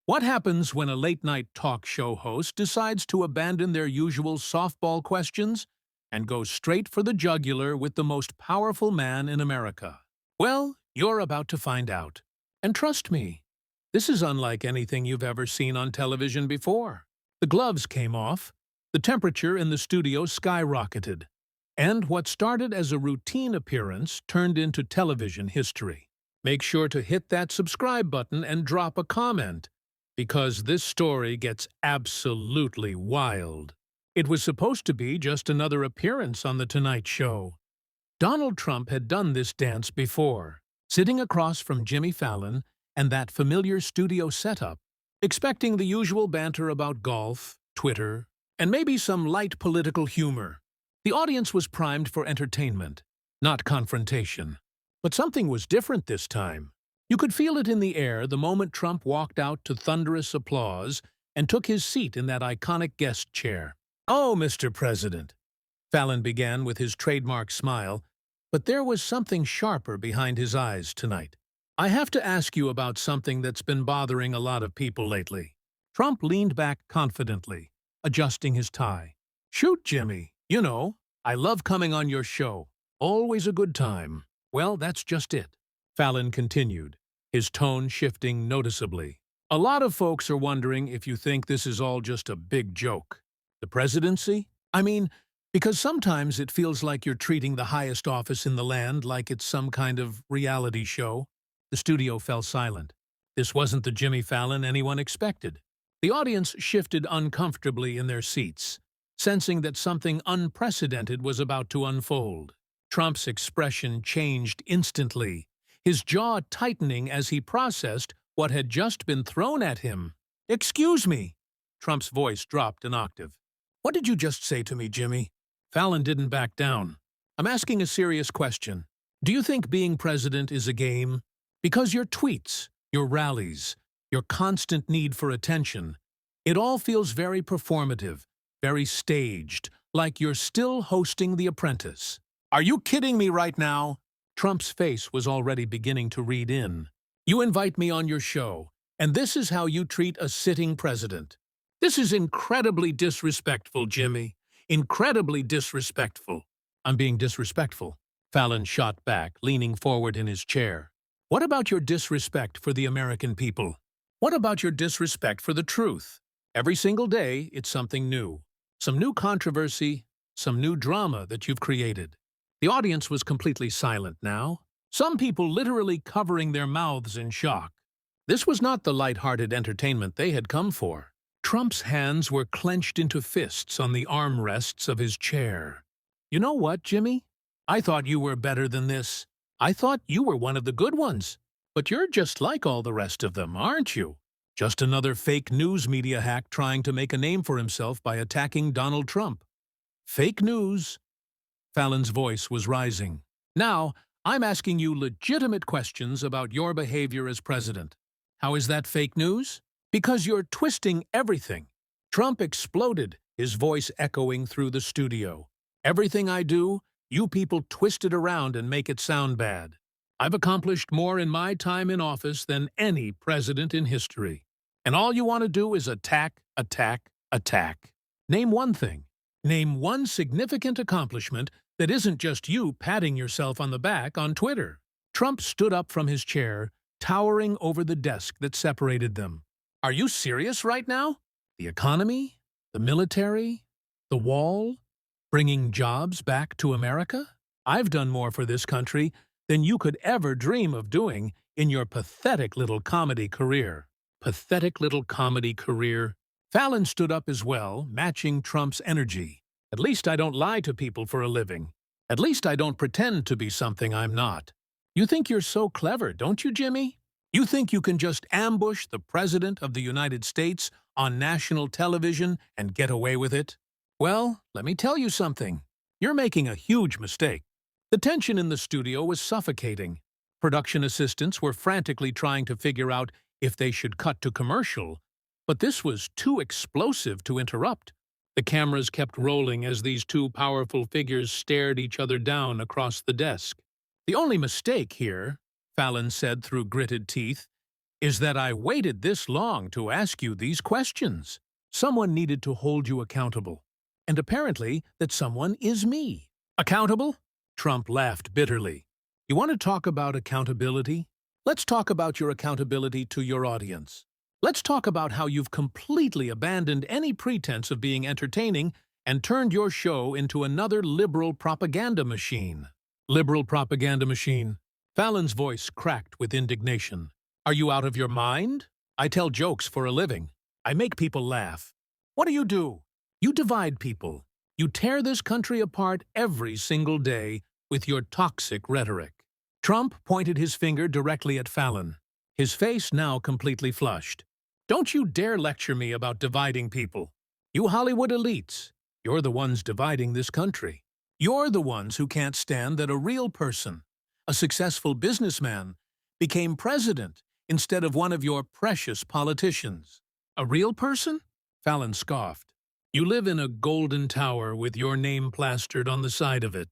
What happens when a late-night talk show host decides to abandon their usual softball questions and go straight for the jugular with the most powerful man in America? Well, you're about to find out. And trust me, this is unlike anything you've ever seen on television before. The gloves came off, the temperature in the studio skyrocketed, and what started as a routine appearance turned into television history. Make sure to hit that subscribe button and drop a comment, because this story gets absolutely wild. It was supposed to be just another appearance on The Tonight Show. Donald Trump had done this dance before, sitting across from Jimmy Fallon and that familiar studio setup, expecting the usual banter about golf, Twitter, and maybe some light political humor. The audience was primed for entertainment, not confrontation. But something was different this time. You could feel it in the air the moment Trump walked out to thunderous applause and took his seat in that iconic guest chair. "Oh, Mr. President," Fallon began with his trademark smile, but there was something sharper behind his eyes tonight. "I have to ask you about something that's been bothering a lot of people lately." Trump leaned back confidently, adjusting his tie. "Shoot, Jimmy. You know, I love coming on your show. Always a good time." "Well, that's just it," Fallon continued, his tone shifting noticeably. "A lot of folks are wondering if you think this is all just a big joke. The presidency? I mean, because sometimes it feels like you're treating the highest office in the land like it's some kind of reality show." The studio fell silent. This wasn't the Jimmy Fallon anyone expected. The audience shifted uncomfortably in their seats, sensing that something unprecedented was about to unfold. Trump's expression changed instantly, his jaw tightening as he processed what had just been thrown at him. "Excuse me." Trump's voice dropped an octave. "What did you just say to me, Jimmy?" Fallon didn't back down. "I'm asking a serious question. Do you think being president is a game? Because your tweets, your rallies, your constant need for attention, it all feels very performative, very staged, like you're still hosting The Apprentice." "Are you kidding me right now?" Trump's face was already beginning to read in. "You invite me on your show, and this is how you treat a sitting president. This is incredibly disrespectful, Jimmy. Incredibly disrespectful." "I'm being disrespectful," Fallon shot back, leaning forward in his chair. "What about your disrespect for the American people? What about your disrespect for the truth? Every single day, it's something new. Some new controversy, some new drama that you've created." The audience was completely silent now, some people literally covering their mouths in shock. This was not the light-hearted entertainment they had come for. Trump's hands were clenched into fists on the armrests of his chair. "You know what, Jimmy? I thought you were better than this. I thought you were one of the good ones. But you're just like all the rest of them, aren't you? Just another fake news media hack trying to make a name for himself by attacking Donald Trump." "Fake news?" Fallon's voice was rising. "Now, I'm asking you legitimate questions about your behavior as president. How is that fake news? Because you're twisting everything." Trump exploded, his voice echoing through the studio. "Everything I do, you people twist it around and make it sound bad. I've accomplished more in my time in office than any president in history. And all you want to do is attack, attack, attack. Name one thing. Name one significant accomplishment that isn't just you patting yourself on the back on Twitter." Trump stood up from his chair, towering over the desk that separated them. "Are you serious right now? The economy? The military? The wall? Bringing jobs back to America? I've done more for this country than you could ever dream of doing in your pathetic little comedy career." Pathetic little comedy career. Fallon stood up as well, matching Trump's energy. "At least I don't lie to people for a living. At least I don't pretend to be something I'm not. You think you're so clever, don't you, Jimmy? You think you can just ambush the President of the United States on national television and get away with it? Well, let me tell you something. You're making a huge mistake." The tension in the studio was suffocating. Production assistants were frantically trying to figure out if they should cut to commercial, but this was too explosive to interrupt. The cameras kept rolling as these two powerful figures stared each other down across the desk. "The only mistake here," Fallon said through gritted teeth, is that I waited this long to ask you these questions. Someone needed to hold you accountable. And apparently, that someone is me. Accountable? Trump laughed bitterly. You want to talk about accountability? Let's talk about your accountability to your audience. Let's talk about how you've completely abandoned any pretense of being entertaining and turned your show into another liberal propaganda machine. Liberal propaganda machine. Fallon's voice cracked with indignation. Are you out of your mind? I tell jokes for a living. I make people laugh. What do? You divide people. You tear this country apart every single day with your toxic rhetoric. Trump pointed his finger directly at Fallon, his face now completely flushed. Don't you dare lecture me about dividing people. You Hollywood elites, you're the ones dividing this country. You're the ones who can't stand that a real person, a successful businessman, became president instead of one of your precious politicians. A real person? Fallon scoffed. You live in a golden tower with your name plastered on the side of it.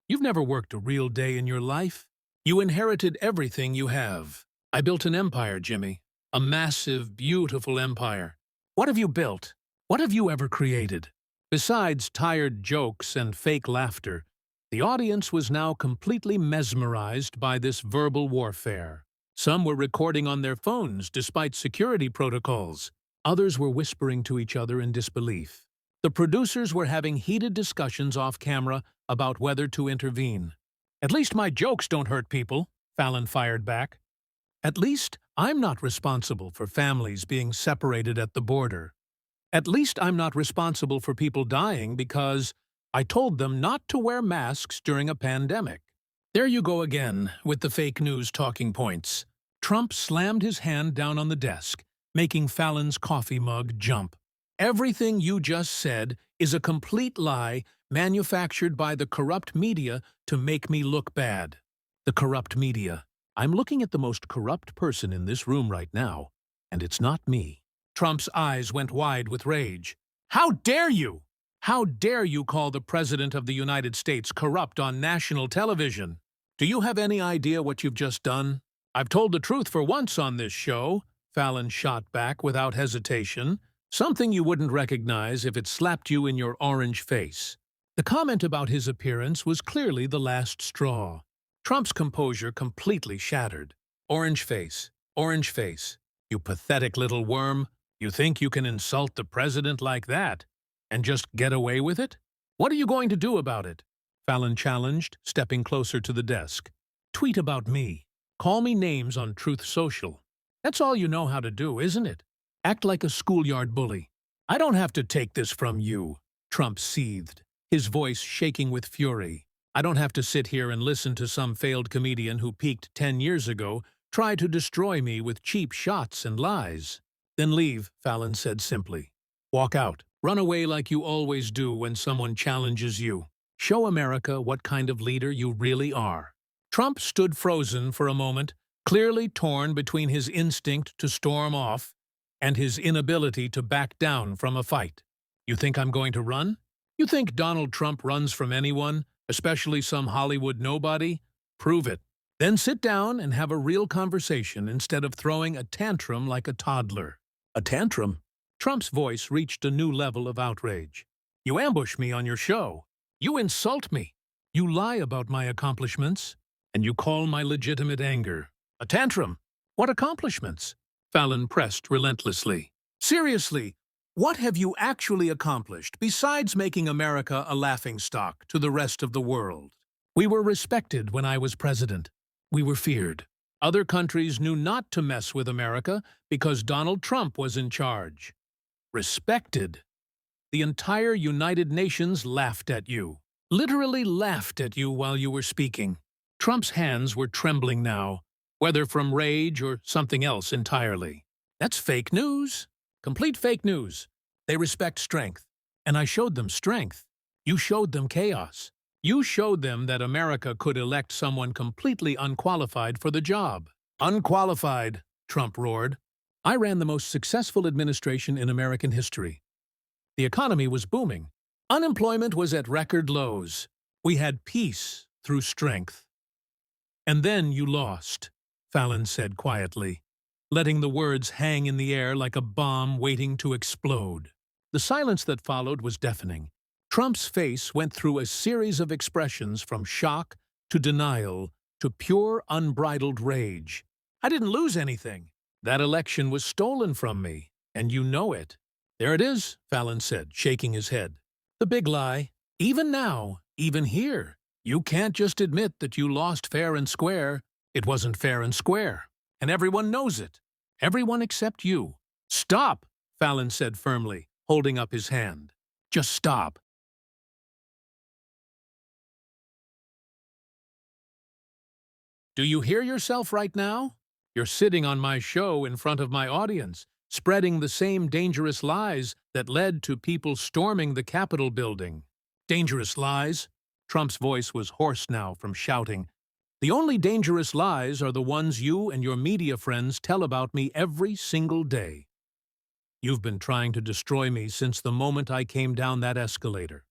You've never worked a real day in your life. You inherited everything you have. I built an empire, Jimmy. A massive, beautiful empire. What have you built? What have you ever created? Besides tired jokes and fake laughter, the audience was now completely mesmerized by this verbal warfare. Some were recording on their phones despite security protocols. Others were whispering to each other in disbelief. The producers were having heated discussions off camera about whether to intervene. At least my jokes don't hurt people, Fallon fired back. At least I'm not responsible for families being separated at the border. At least I'm not responsible for people dying because I told them not to wear masks during a pandemic. There you go again, with the fake news talking points. Trump slammed his hand down on the desk, making Fallon's coffee mug jump. Everything you just said is a complete lie manufactured by the corrupt media to make me look bad. The corrupt media. I'm looking at the most corrupt person in this room right now, and it's not me. Trump's eyes went wide with rage. How dare you? How dare you call the President of the United States corrupt on national television? Do you have any idea what you've just done? I've told the truth for once on this show, Fallon shot back without hesitation, something you wouldn't recognize if it slapped you in your orange face. The comment about his appearance was clearly the last straw. Trump's composure completely shattered. Orange face, you pathetic little worm. You think you can insult the president like that and just get away with it? What are you going to do about it? Fallon challenged, stepping closer to the desk. Tweet about me. Call me names on Truth Social. That's all you know how to do, isn't it? Act like a schoolyard bully. I don't have to take this from you, Trump seethed, his voice shaking with fury. I don't have to sit here and listen to some failed comedian who peaked 10 years ago try to destroy me with cheap shots and lies. Then leave, Fallon said simply. Walk out. Run away like you always do when someone challenges you. Show America what kind of leader you really are. Trump stood frozen for a moment, clearly torn between his instinct to storm off and his inability to back down from a fight. You think I'm going to run? You think Donald Trump runs from anyone, especially some Hollywood nobody? Prove it. Then sit down and have a real conversation instead of throwing a tantrum like a toddler. A tantrum? Trump's voice reached a new level of outrage. You ambush me on your show. You insult me. You lie about my accomplishments. And you call my legitimate anger a tantrum. What accomplishments? Fallon pressed relentlessly. Seriously, what have you actually accomplished besides making America a laughingstock to the rest of the world? We were respected when I was president. We were feared. Other countries knew not to mess with America because Donald Trump was in charge. Respected. The entire United Nations laughed at you. Literally laughed at you while you were speaking. Trump's hands were trembling now, whether from rage or something else entirely. That's fake news. Complete fake news. They respect strength. And I showed them strength. You showed them chaos. You showed them that America could elect someone completely unqualified for the job. Unqualified, Trump roared. I ran the most successful administration in American history. The economy was booming. Unemployment was at record lows. We had peace through strength. And then you lost, Fallon said quietly. letting the words hang in the air like a bomb waiting to explode. The silence that followed was deafening. Trump's face went through a series of expressions from shock to denial to pure, unbridled rage. I didn't lose anything. That election was stolen from me, and you know it. There it is, Fallon said, shaking his head. The big lie. Even now, even here, you can't just admit that you lost fair and square. It wasn't fair and square, and everyone knows it. Everyone except you. Stop, Fallon said firmly, holding up his hand. Just stop. Do you hear yourself right now? You're sitting on my show in front of my audience, spreading the same dangerous lies that led to people storming the Capitol building. Dangerous lies? Trump's voice was hoarse now from shouting. The only dangerous lies are the ones you and your media friends tell about me every single day. You've been trying to destroy me since the moment I came down that escalator.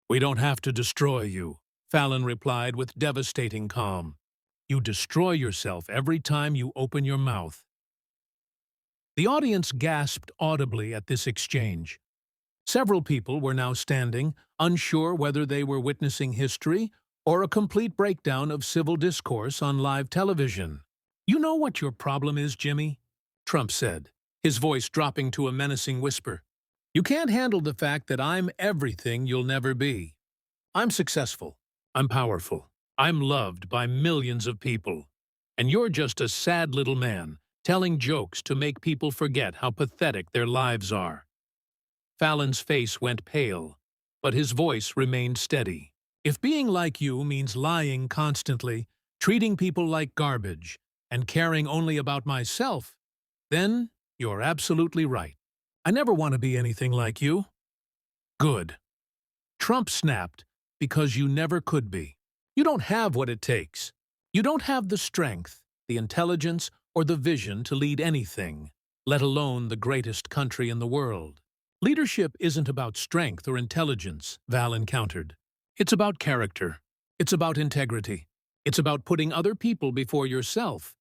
We don't have to destroy you, Fallon replied with devastating calm. You destroy yourself every time you open your mouth. The audience gasped audibly at this exchange. Several people were now standing, unsure whether they were witnessing history or a complete breakdown of civil discourse on live television. You know what your problem is, Jimmy? Trump said, his voice dropping to a menacing whisper. You can't handle the fact that I'm everything you'll never be. I'm successful. I'm powerful. I'm loved by millions of people. And you're just a sad little man, telling jokes to make people forget how pathetic their lives are. Fallon's face went pale, but his voice remained steady. If being like you means lying constantly, treating people like garbage, and caring only about myself, then you're absolutely right. I never want to be anything like you. Good. Trump snapped, because you never could be. You don't have what it takes. You don't have the strength, the intelligence, or the vision to lead anything, let alone the greatest country in the world. Leadership isn't about strength or intelligence, Fallon countered. It's about character. It's about integrity. It's about putting other people before yourself.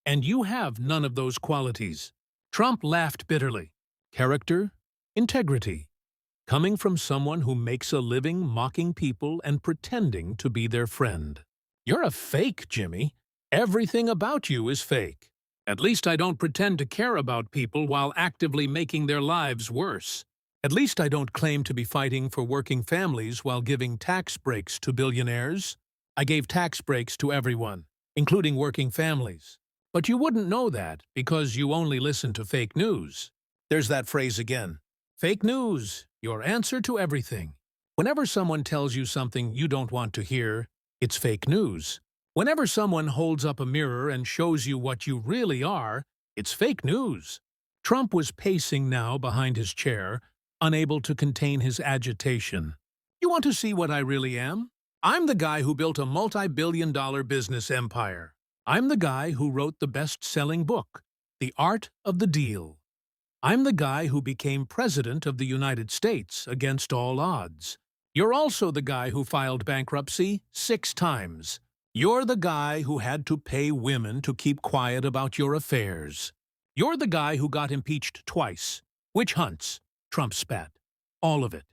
And you have none of those qualities. Trump laughed bitterly. Character? Integrity. Coming from someone who makes a living mocking people and pretending to be their friend. You're a fake, Jimmy. Everything about you is fake. At least I don't pretend to care about people while actively making their lives worse. At least I don't claim to be fighting for working families while giving tax breaks to billionaires. I gave tax breaks to everyone, including working families. But you wouldn't know that because you only listen to fake news. There's that phrase again. Fake news, your answer to everything. Whenever someone tells you something you don't want to hear, it's fake news. Whenever someone holds up a mirror and shows you what you really are, it's fake news. Trump was pacing now behind his chair, unable to contain his agitation. You want to see what I really am? I'm the guy who built a multi-billion-dollar business empire. I'm the guy who wrote the best-selling book, The Art of the Deal. I'm the guy who became president of the United States against all odds. You're also the guy who filed bankruptcy 6 times. You're the guy who had to pay women to keep quiet about your affairs. You're the guy who got impeached twice. Witch hunts. Trump spat. All of it.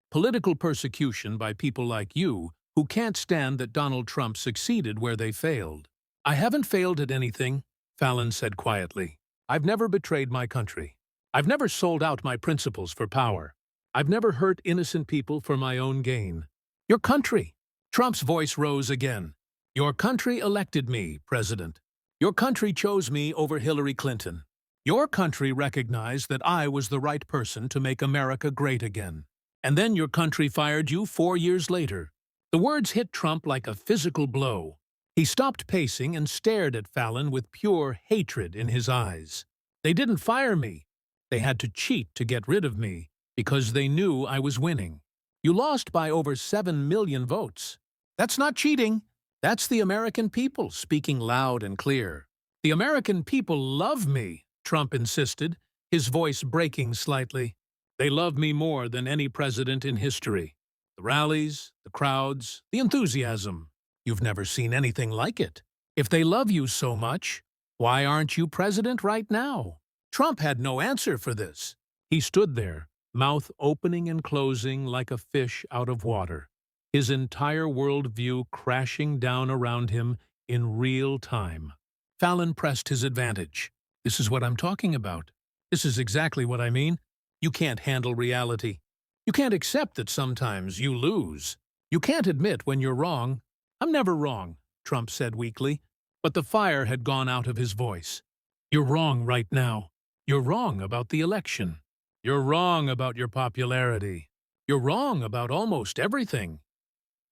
Political persecution by people like you who can't stand that Donald Trump succeeded where they failed. I haven't failed at anything, Fallon said quietly. I've never betrayed my country. I've never sold out my principles for power. I've never hurt innocent people for my own gain. Your country. Trump's voice rose again. Your country elected me, President. Your country chose me over Hillary Clinton. Your country recognized that I was the right person to make America great again. And then your country fired you 4 years later. The words hit Trump like a physical blow. He stopped pacing and stared at Fallon with pure hatred in his eyes. They didn't fire me. They had to cheat to get rid of me because they knew I was winning. You lost by over 7 million votes. That's not cheating. That's the American people speaking loud and clear. The American people love me, Trump insisted, his voice breaking slightly. They love me more than any president in history. The rallies, the crowds, the enthusiasm. You've never seen anything like it. If they love you so much, Why aren't you president right now? Trump had no answer for this. He stood there, mouth opening and closing like a fish out of water, his entire worldview crashing down around him in real time. Fallon pressed his advantage. This is what I'm talking about. This is exactly what I mean. You can't handle reality. You can't accept that sometimes you lose. You can't admit when you're wrong. I'm never wrong, Trump said weakly, but the fire had gone out of his voice. You're wrong right now. You're wrong about the election. You're wrong about your popularity. You're wrong about almost everything.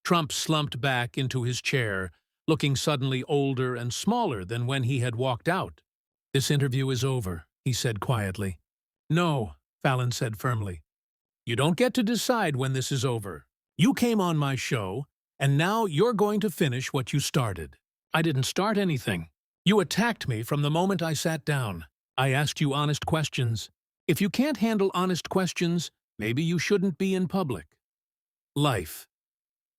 Trump slumped back into his chair, looking suddenly older and smaller than when he had walked out. This interview is over, he said quietly. No, Fallon said firmly. You don't get to decide when this is over. You came on my show, and now you're going to finish what you started. I didn't start anything. You attacked me from the moment I sat down. I asked you honest questions. If you can't handle honest questions, maybe you shouldn't be in public. Life.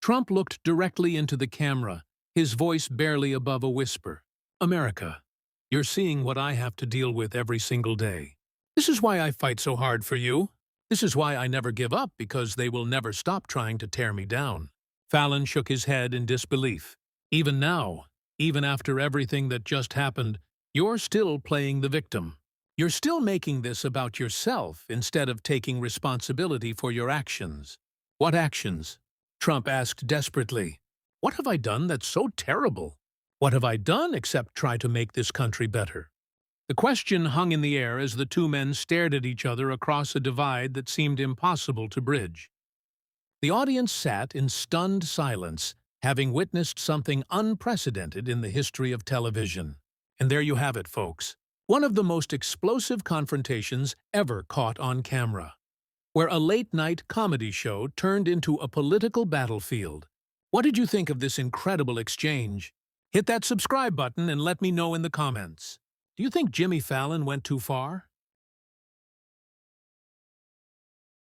Trump looked directly into the camera, his voice barely above a whisper. America, you're seeing what I have to deal with every single day. This is why I fight so hard for you. This is why I never give up, because they will never stop trying to tear me down. Fallon shook his head in disbelief. Even now, even after everything that just happened, you're still playing the victim. You're still making this about yourself instead of taking responsibility for your actions. What actions? Trump asked desperately. What have I done that's so terrible? What have I done except try to make this country better? The question hung in the air as the two men stared at each other across a divide that seemed impossible to bridge. The audience sat in stunned silence, having witnessed something unprecedented in the history of television. And there you have it, folks. One of the most explosive confrontations ever caught on camera, where a late-night comedy show turned into a political battlefield. What did you think of this incredible exchange? Hit that subscribe button and let me know in the comments. Do you think Jimmy Fallon went too far?